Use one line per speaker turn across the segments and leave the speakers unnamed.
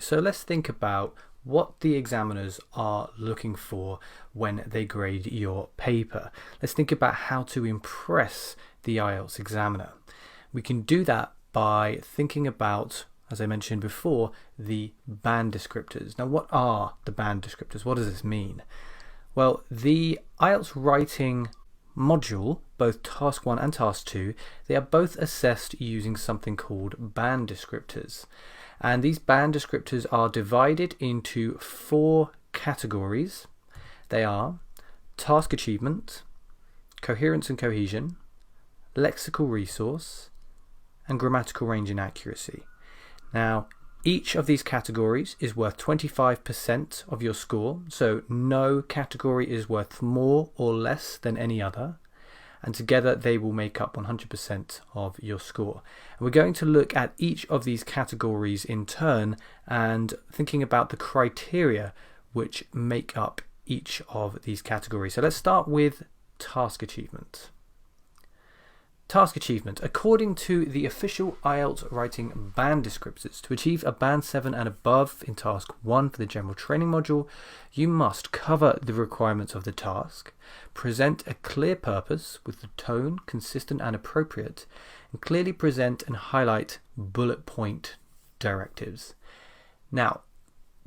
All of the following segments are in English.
So let's think about what the examiners are looking for when they grade your paper. Let's think about how to impress the IELTS examiner. We can do that by thinking about, as I mentioned before, the band descriptors. Now, what are the band descriptors? What does this mean? Well, the IELTS writing module, both Task 1 and Task 2, they are both assessed using something called band descriptors. And these band descriptors are divided into 4 categories. They are task achievement, coherence and cohesion, lexical resource, and grammatical range and accuracy. Now, each of these categories is worth 25% of your score, so no category is worth more or less than any other, and together they will make up 100% of your score. And we're going to look at each of these categories in turn and thinking about the criteria which make up each of these categories. So let's start with task achievement. Task achievement. According to the official IELTS writing band descriptors, to achieve a band 7 and above in task 1 for the general training module, you must cover the requirements of the task, present a clear purpose with the tone consistent and appropriate, and clearly present and highlight bullet point directives. Now,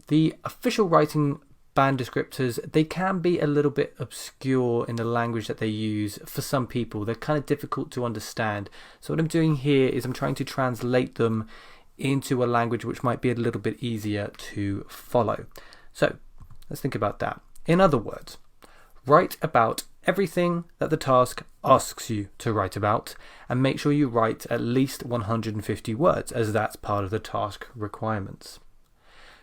the official writing band descriptors, they can be a little bit obscure in the language that they use for some people. They're kind of difficult to understand. So what I'm doing here is I'm trying to translate them into a language which might be a little bit easier to follow. So let's think about that. In other words, write about everything that the task asks you to write about, and make sure you write at least 150 words, as that's part of the task requirements.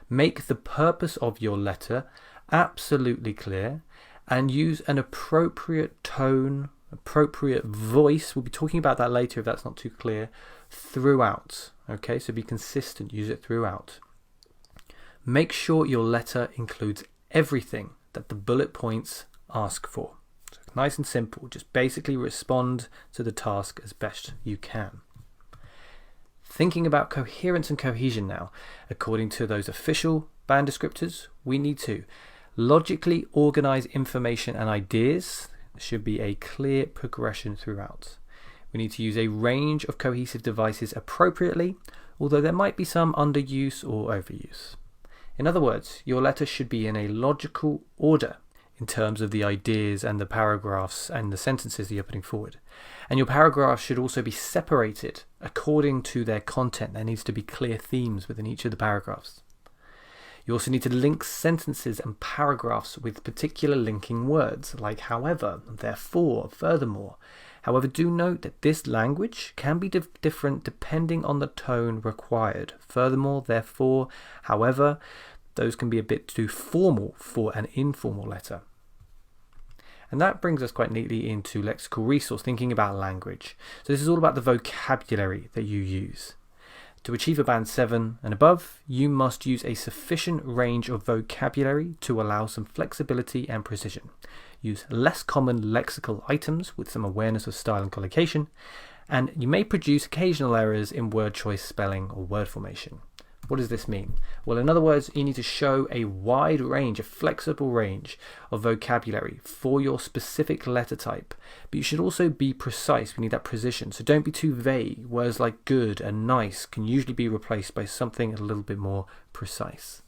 Make the purpose of your letter absolutely clear and use an appropriate tone, appropriate voice. We'll be talking about that later if that's not too clear, throughout. Okay, so be consistent, use it throughout. Make sure your letter includes everything that the bullet points ask for. So nice and simple, just basically respond to the task as best you can. Thinking about coherence and cohesion now, according to those official band descriptors, we need to logically organize information and ideas. There should be a clear progression throughout. We need to use a range of cohesive devices appropriately, although there might be some underuse or overuse. In other words, your letter should be in a logical order in terms of the ideas and the paragraphs and the sentences that you're putting forward. And your paragraphs should also be separated according to their content. There needs to be clear themes within each of the paragraphs. You also need to link sentences and paragraphs with particular linking words, like however, therefore, furthermore. However, do note that this language can be different depending on the tone required. Furthermore, therefore, however, those can be a bit too formal for an informal letter. And that brings us quite neatly into lexical resource, thinking about language. So this is all about the vocabulary that you use. To achieve a band 7 and above, you must use a sufficient range of vocabulary to allow some flexibility and precision. Use less common lexical items with some awareness of style and collocation, and you may produce occasional errors in word choice, spelling, or word formation. What does this mean? Well, in other words, you need to show a wide range, a flexible range of vocabulary for your specific letter type. But you should also be precise. We need that precision. So don't be too vague. Words like good and nice can usually be replaced by something a little bit more precise.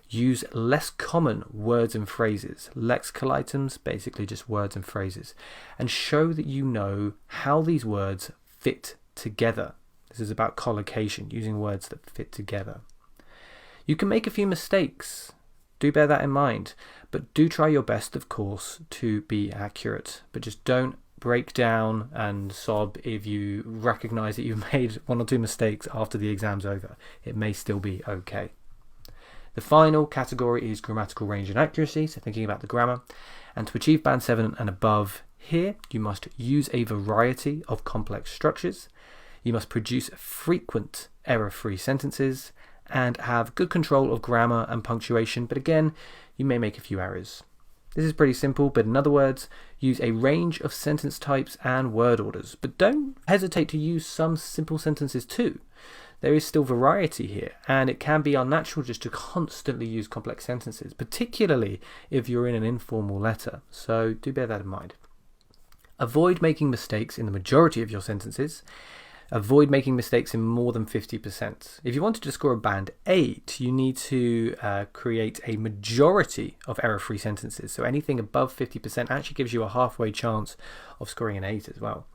Use less common words and phrases. Lexical items, basically just words and phrases. And show that you know how these words fit together. This is about collocation, using words that fit together. You can make a few mistakes. Do bear that in mind. But do try your best, of course, to be accurate. But just don't break down and sob if you recognize that you've made 1 or 2 mistakes after the exam's over. It may still be okay. The final category is grammatical range and accuracy, so thinking about the grammar. And to achieve band 7 and above here, you must use a variety of complex structures. You must produce frequent error-free sentences and have good control of grammar and punctuation, but again, you may make a few errors. This is pretty simple, but in other words, use a range of sentence types and word orders, but don't hesitate to use some simple sentences too. there is still variety here, and it can be unnatural just to constantly use complex sentences, particularly if you're in an informal letter. So do bear that in mind. Avoid making mistakes in the majority of your sentences. Avoid making mistakes in more than 50%. If you wanted to score a band 8, you need to create a majority of error-free sentences. So anything above 50% actually gives you a halfway chance of scoring an 8 as well.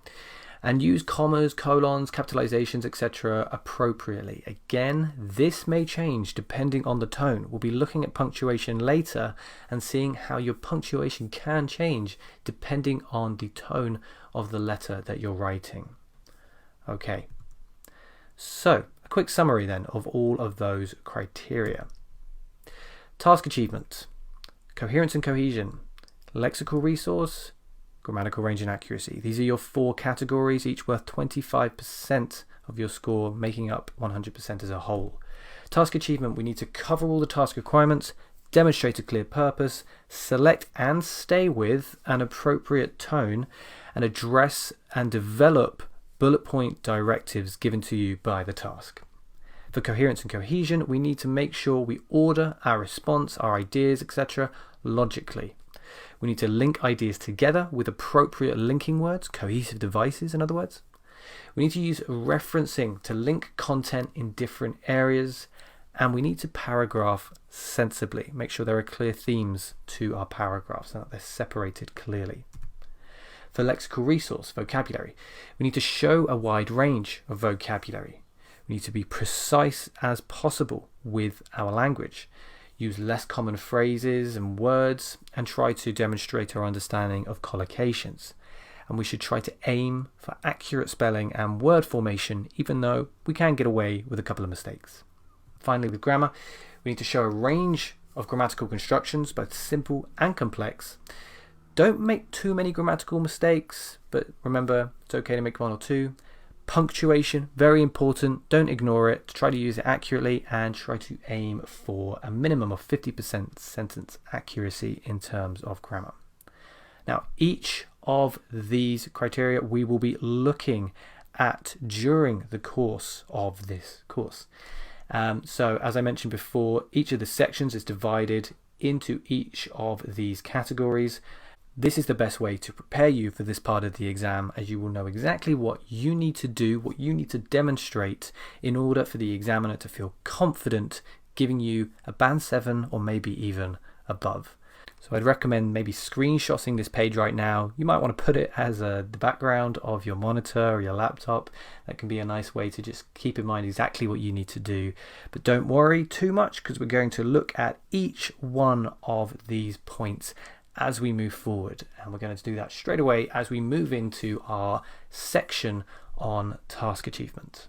And use commas, colons, capitalizations, etc. appropriately. Again, this may change depending on the tone. We'll be looking at punctuation later and seeing how your punctuation can change depending on the tone of the letter that you're writing. Okay, so a quick summary then of all of those criteria. Task achievement, coherence and cohesion, lexical resource, grammatical range and accuracy. These are your 4 categories, each worth 25% of your score, making up 100% as a whole. Task achievement, we need to cover all the task requirements, demonstrate a clear purpose, select and stay with an appropriate tone, and address and develop bullet point directives given to you by the task. For coherence and cohesion, we need to make sure we order our response, our ideas, etc. logically. We need to link ideas together with appropriate linking words, cohesive devices in other words. We need to use referencing to link content in different areas, and we need to paragraph sensibly. Make sure there are clear themes to our paragraphs and that they're separated clearly. For lexical resource, vocabulary, we need to show a wide range of vocabulary. We need to be precise as possible with our language, use less common phrases and words, and try to demonstrate our understanding of collocations. And we should try to aim for accurate spelling and word formation, even though we can get away with a couple of mistakes. Finally, with grammar, we need to show a range of grammatical constructions, both simple and complex. Don't make too many grammatical mistakes, but remember, it's okay to make 1 or 2. Punctuation, very important. Don't ignore it. Try to use it accurately and try to aim for a minimum of 50% sentence accuracy in terms of grammar. Now, each of these criteria we will be looking at during the course of this course. So as I mentioned before, each of the sections is divided into each of these categories. This is the best way to prepare you for this part of the exam, as you will know exactly what you need to do, what you need to demonstrate in order for the examiner to feel confident giving you a band 7 or maybe even above. So I'd recommend maybe screenshotting this page right now. You might want to put it as the background of your monitor or your laptop. That can be a nice way to just keep in mind exactly what you need to do. But don't worry too much, because we're going to look at each one of these points as we move forward, and we're going to do that straight away as we move into our section on task achievement.